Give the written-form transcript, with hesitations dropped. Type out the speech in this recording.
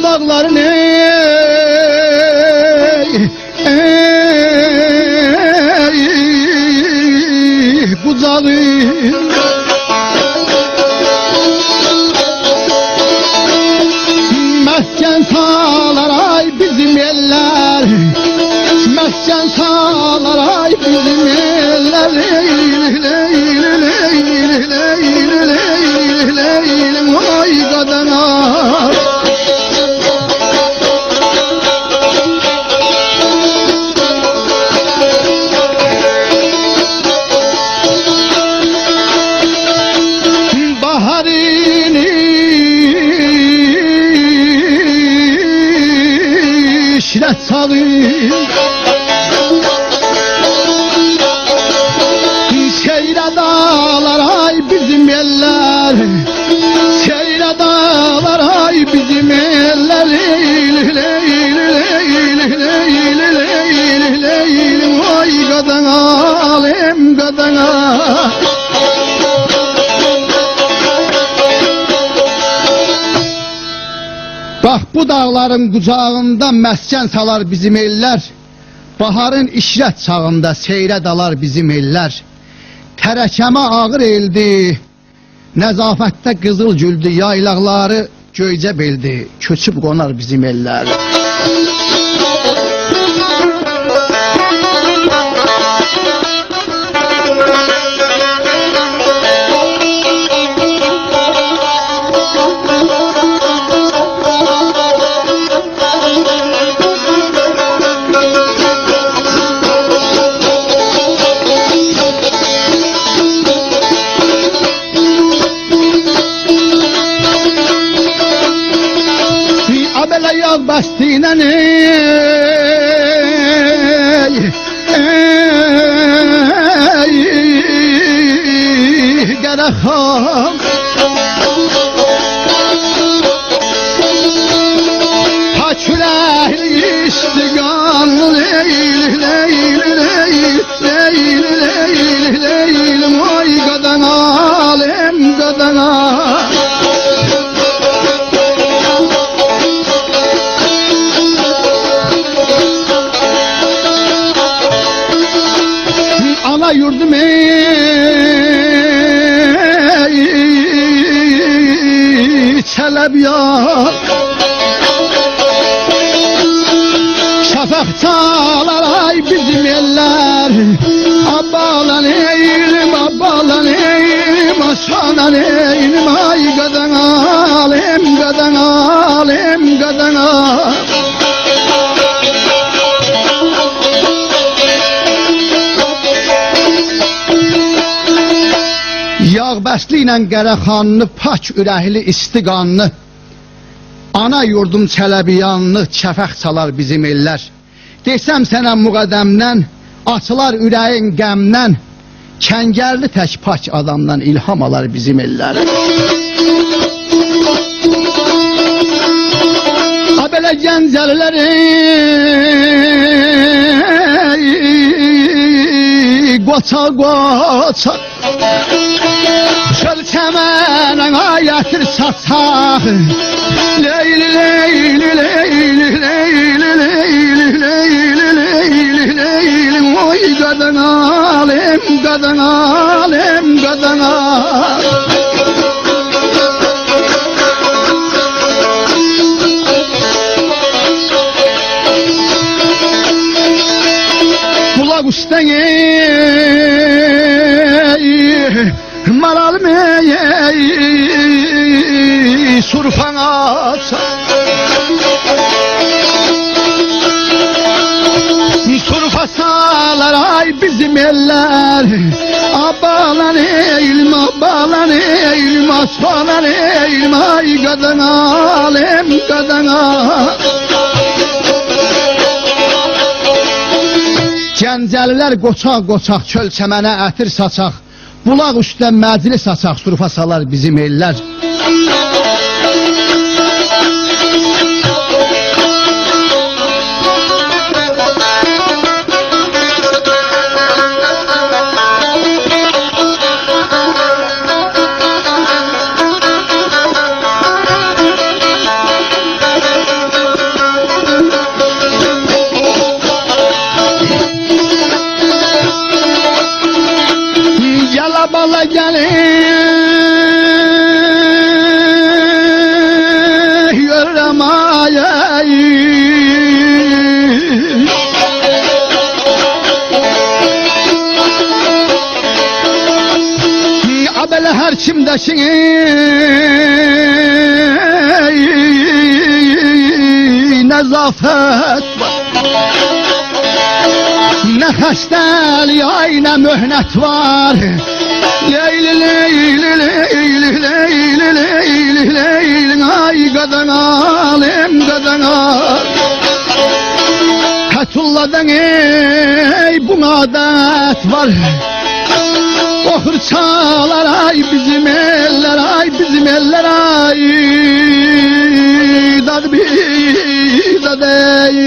dağların kucağı mesken sağlar ay bizim eller, mesken sağlar ay bizim eller. Ay kadına işlet salır seyre dağlar ay bizim eller, seyre dağlar ay bizim eller. Ay kadına alem kadına bak bu dağların kucağında məskən salar bizim eller, baharın işrət çağında seyrə dalar bizim eller. Tərəkəmə ağır eldi, nəzafətdə qızıl güldü, yaylaqları göycə beldi, köçüb qonar bizim eller. Yaz bastığına Gərəxan Haküləhli istiqan Leylim ay qadana alem qadana ana yurdum Çelebiyan şafak çalar ay bizim eller. Abbalan eylim aşanan eylim ay kadana alem kadana alem kadana. Yağ bəsli ilə Qərəxanlı, pak ürəkli istiqanlı, ana yurdum Çələbiyanlı, çəfəq çalar bizim eller. Desəm sənə müqədəmdən, açılar ürəyin qəmdən, kəngərli tək pak adamdan ilham alar bizim eller. Belə gəncəliləri qoça qoça çöl çəmənə ayətdir saçaq. Leyli leyli leyli leyli leyli leyli leyli leyli oy qadına alem qadına alem qadına. Bulaq üstən maral mey surfan aça surfa salar ay bizim eller. Abalan eğilme asfalan eğilme ay kadına alem kadına. Gəncəlilər qoçaq çöl çəmənə ətir saçaq. Bulaq üstdən məclis açaq, surfa salar bizim eller. görürəm ayayı. Abələ hər kimdəkin nezafet var. Ne xəstəlik, ay nə möhnət var. Leyli leyli leyli leyli leyli leyli, ay qadan alim qadan al. Fəthullah'dan ey bu adət var. Oxur çalar ay bizim eller, ay bizim eller, ay dad bir dad ey.